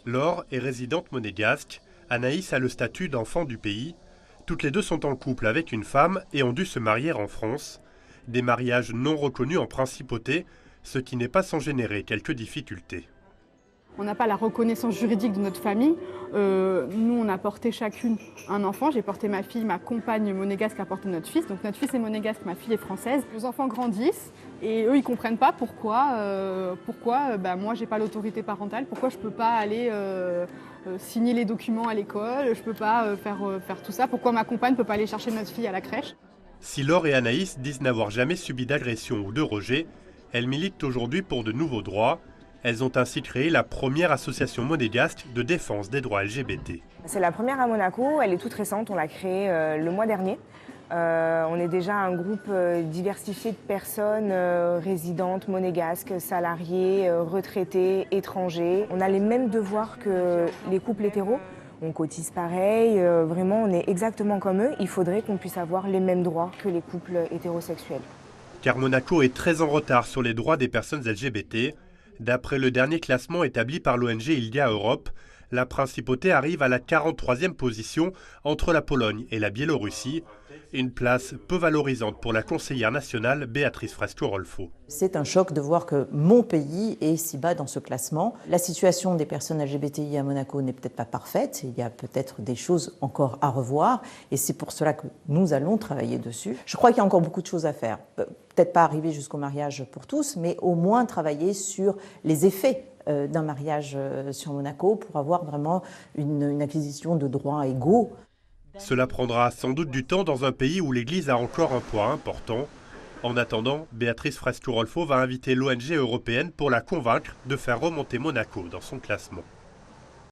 Laure est résidente monégasque. Anaïs a le statut d'enfant du pays. Toutes les deux sont en couple avec une femme et ont dû se marier en France. Des mariages non reconnus en principauté, ce qui n'est pas sans générer quelques difficultés. On n'a pas la reconnaissance juridique de notre famille. Nous, on a porté chacune un enfant. J'ai porté ma fille, ma compagne monégasque a porté notre fils. Donc notre fils est monégasque, ma fille est française. Les enfants grandissent et eux, ils ne comprennent pas pourquoi moi, j'ai pas l'autorité parentale, pourquoi je ne peux pas aller signer les documents à l'école, je ne peux pas faire tout ça, pourquoi ma compagne ne peut pas aller chercher notre fille à la crèche. Si Laure et Anaïs disent n'avoir jamais subi d'agression ou de rejet, elles militent aujourd'hui pour de nouveaux droits. Elles ont ainsi créé la première association monégasque de défense des droits LGBT. C'est la première à Monaco, elle est toute récente, on l'a créée le mois dernier. On est déjà un groupe diversifié de personnes résidentes, monégasques, salariées, retraitées, étrangers. On a les mêmes devoirs que les couples hétéros. On cotise pareil, vraiment on est exactement comme eux. Il faudrait qu'on puisse avoir les mêmes droits que les couples hétérosexuels. Car Monaco est très en retard sur les droits des personnes LGBT. D'après le dernier classement établi par l'ONG Ilia Europe, la principauté arrive à la 43e position entre la Pologne et la Biélorussie, une place peu valorisante pour la conseillère nationale Béatrice Fresco-Rolfo. C'est un choc de voir que mon pays est si bas dans ce classement. La situation des personnes LGBTI à Monaco n'est peut-être pas parfaite, il y a peut-être des choses encore à revoir et c'est pour cela que nous allons travailler dessus. Je crois qu'il y a encore beaucoup de choses à faire. Peut-être pas arriver jusqu'au mariage pour tous, mais au moins travailler sur les effets d'un mariage sur Monaco pour avoir vraiment une acquisition de droits égaux. Cela prendra sans doute du temps dans un pays où l'Église a encore un poids important. En attendant, Béatrice Fresco-Rolfo va inviter l'ONG européenne pour la convaincre de faire remonter Monaco dans son classement.